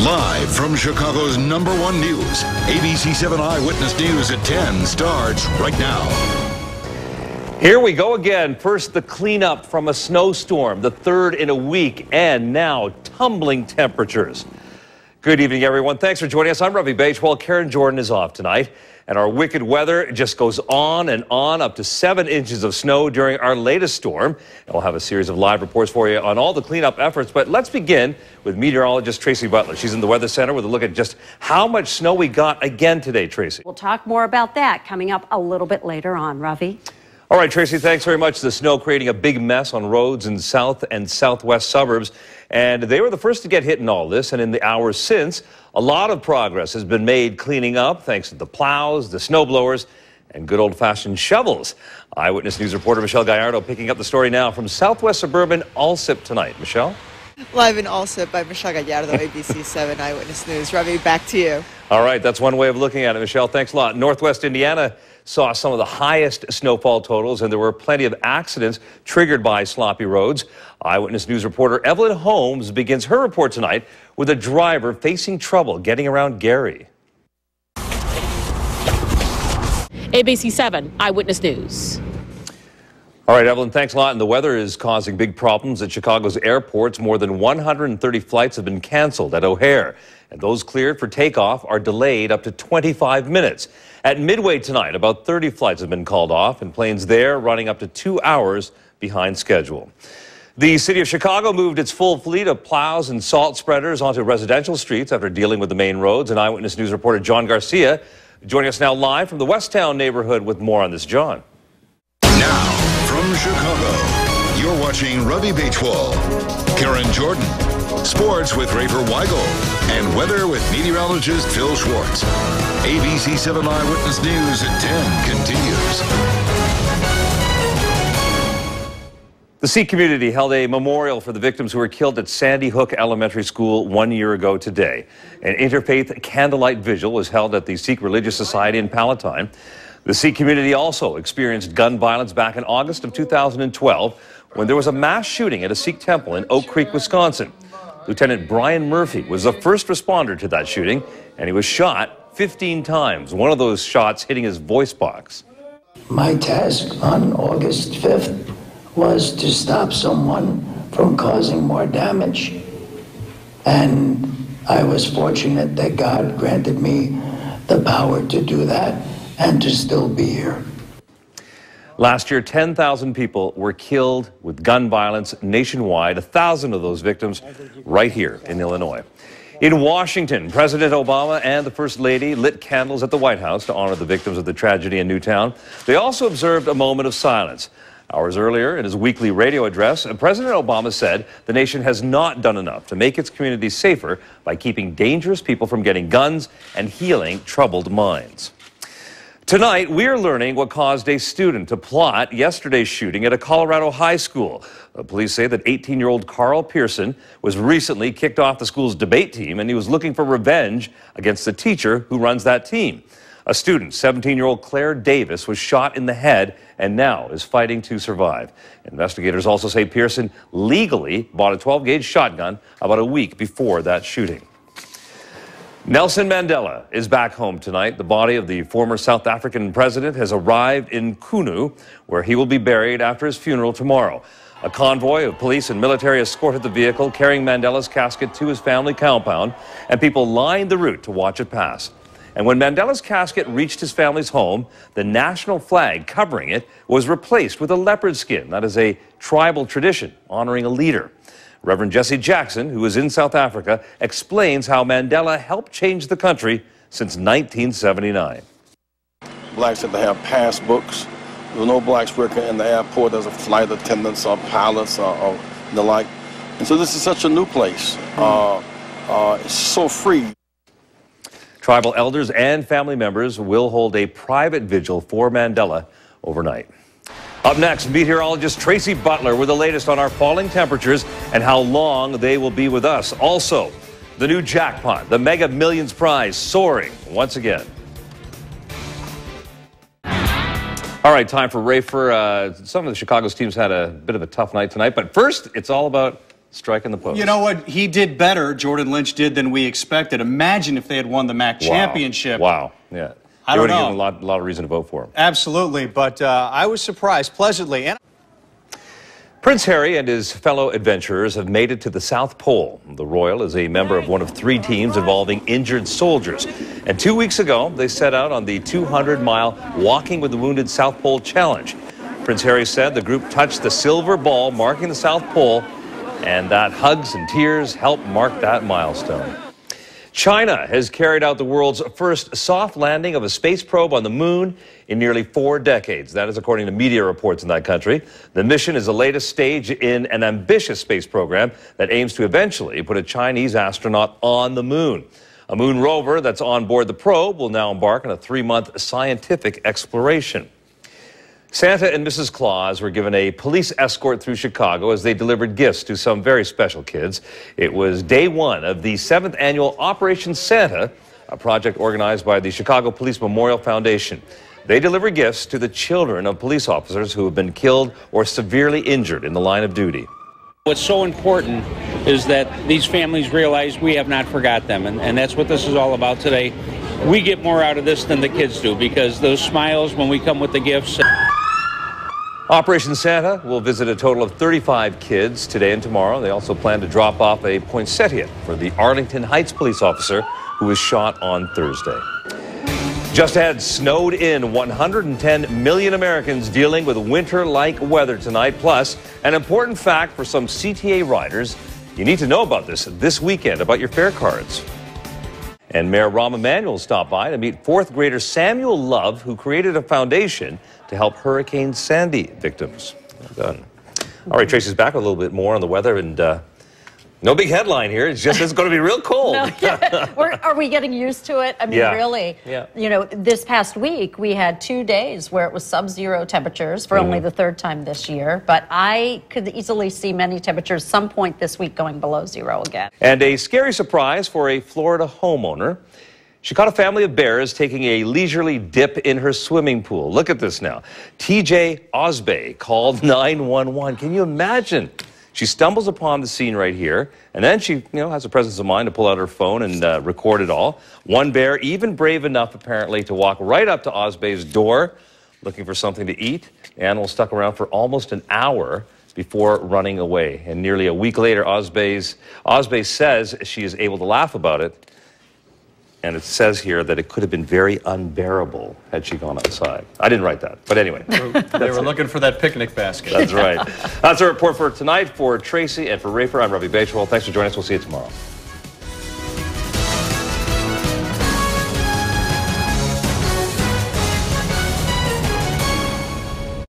Live from Chicago's #1 news, ABC 7 Eyewitness News at 10 starts right now. Here we go again. First, the cleanup from a snowstorm, the third in a week, and now tumbling temperatures. Good evening, everyone. Thanks for joining us. I'm Ravi Baichwal. Karen Jordan is off tonight. And our wicked weather just goes on and on, up to 7 inches of snow during our latest storm. And we'll have a series of live reports for you on all the cleanup efforts. But let's begin with meteorologist Tracy Butler. She's in the Weather Center with a look at just how much snow we got again today, Tracy. We'll talk more about that coming up a little bit later on, Ravi. All right, Tracy, thanks very much. The snow creating a big mess on roads in south and southwest suburbs. And they were the first to get hit in all this. And in the hours since, a lot of progress has been made cleaning up thanks to the plows, the snow blowers, and good old-fashioned shovels. Eyewitness News reporter Michelle Gallardo picking up the story now from southwest suburban Alsip tonight. Michelle? Live in Alsip by Michelle Gallardo, ABC 7 Eyewitness News. Ravi, back to you. All right, that's one way of looking at it, Michelle. Thanks a lot. Northwest Indiana saw some of the highest snowfall totals, and there were plenty of accidents triggered by sloppy roads. Eyewitness News reporter Evelyn Holmes begins her report tonight with a driver facing trouble getting around Gary. ABC 7 Eyewitness News. All right, Evelyn, thanks a lot. And the weather is causing big problems at Chicago's airports. More than 130 flights have been canceled at O'Hare, and those cleared for takeoff are delayed up to 25 minutes. At Midway tonight, about 30 flights have been called off, and planes there running up to 2 hours behind schedule. The city of Chicago moved its full fleet of plows and salt spreaders onto residential streets after dealing with the main roads. And Eyewitness News reporter John Garcia joining us now live from the Westtown neighborhood with more on this. John. Now, from Chicago, you're watching Ravi Baichwal, Karen Jordan, sports with Rafer Weigel, and weather with meteorologist Phil Schwartz. ABC 7 Eyewitness News at 10 continues. The Sikh community held a memorial for the victims who were killed at Sandy Hook Elementary School 1 year ago today. An interfaith candlelight vigil was held at the Sikh Religious Society in Palatine. The Sikh community also experienced gun violence back in August of 2012 when there was a mass shooting at a Sikh temple in Oak Creek, Wisconsin. Lieutenant Brian Murphy was the first responder to that shooting, and he was shot 15 times, one of those shots hitting his voice box. My task on August 5th was to stop someone from causing more damage. And I was fortunate that God granted me the power to do that and to still be here. Last year, 10,000 people were killed with gun violence nationwide, 1,000 of those victims right here in Illinois. In Washington, President Obama and the First Lady lit candles at the White House to honor the victims of the tragedy in Newtown. They also observed a moment of silence. Hours earlier, in his weekly radio address, President Obama said the nation has not done enough to make its communities safer by keeping dangerous people from getting guns and healing troubled minds. Tonight, we're learning what caused a student to plot yesterday's shooting at a Colorado high school. The police say that 18-year-old Carl Pearson was recently kicked off the school's debate team, and he was looking for revenge against the teacher who runs that team. A student, 17-year-old Claire Davis, was shot in the head and now is fighting to survive. Investigators also say Pearson legally bought a 12-gauge shotgun about a week before that shooting. Nelson Mandela is back home tonight. The body of the former South African president has arrived in Kunu, where he will be buried after his funeral tomorrow. A convoy of police and military escorted the vehicle carrying Mandela's casket to his family compound, and people lined the route to watch it pass. And when Mandela's casket reached his family's home, the national flag covering it was replaced with a leopard skin. That is a tribal tradition honoring a leader. Reverend Jesse Jackson, who is in South Africa, explains how Mandela helped change the country since 1979. Blacks had to have passbooks. There were no blacks working in the airport as a flight attendants or pilots or the like. And so this is such a new place. It's so free. Tribal elders and family members will hold a private vigil for Mandela overnight. Up next, meteorologist Tracy Butler with the latest on our falling temperatures and how long they will be with us. Also, the new Jackpot, the Mega Millions prize, soaring once again. All right, time for Rafer. Some of the Chicago's teams had a bit of a tough night tonight, but first, it's all about striking the post. You know what? He did better, Jordan Lynch did, than we expected. Imagine if they had won the MAC championship. Wow. Yeah. I don't know. Given a lot of reason to vote for him. Absolutely, but I was surprised pleasantly. Prince Harry and his fellow adventurers have made it to the South Pole. The Royal is a member of one of 3 teams involving injured soldiers. And 2 weeks ago, they set out on the 200-mile Walking with the Wounded South Pole Challenge. Prince Harry said the group touched the silver ball marking the South Pole, and that hugs and tears helped mark that milestone. China has carried out the world's first soft landing of a space probe on the moon in nearly 4 decades. That is according to media reports in that country. The mission is the latest stage in an ambitious space program that aims to eventually put a Chinese astronaut on the moon. A moon rover that's on board the probe will now embark on a 3-month scientific exploration. Santa and Mrs. Claus were given a police escort through Chicago as they delivered gifts to some very special kids. It was day 1 of the 7th annual Operation Santa, a project organized by the Chicago Police Memorial Foundation. They deliver gifts to the children of police officers who have been killed or severely injured in the line of duty. What's so important is that these families realize we have not forgot them, and that's what this is all about today. We get more out of this than the kids do, because those smiles when we come with the gifts. Operation Santa will visit a total of 35 kids today and tomorrow. They also plan to drop off a poinsettia for the Arlington Heights police officer who was shot on Thursday. Just ahead, snowed in 110 million Americans dealing with winter-like weather tonight. Plus, an important fact for some CTA riders. You need to know about this weekend, about your fare cards. And Mayor Rahm Emanuel stopped by to meet 4th grader Samuel Love, who created a foundation to help Hurricane Sandy victims. Well done. All right, Tracy's back with a little bit more on the weather, and no big headline here. It's just it's going to be real cold. No, yeah. Are we getting used to it? I mean, really. Yeah. You know, this past week we had 2 days where it was sub-zero temperatures for only the 3rd time this year. But I could easily see many temperatures some point this week going below 0 again. And a scary surprise for a Florida homeowner. She caught a family of bears taking a leisurely dip in her swimming pool. Look at this now. TJ Osbey called 911. Can you imagine? She stumbles upon the scene right here, and then she, has the presence of mind to pull out her phone and record it all. One bear even brave enough, apparently, to walk right up to Osbey's door, looking for something to eat. The animal stuck around for almost an hour before running away. And nearly a week later, Osbey says she is able to laugh about it. And it says here that it could have been very unbearable had she gone outside. I didn't write that, but anyway. They were looking for that picnic basket. That's right. That's our report for tonight. For Tracy and for Rafer, I'm Ravi Baichwal. Thanks for joining us. We'll see you tomorrow.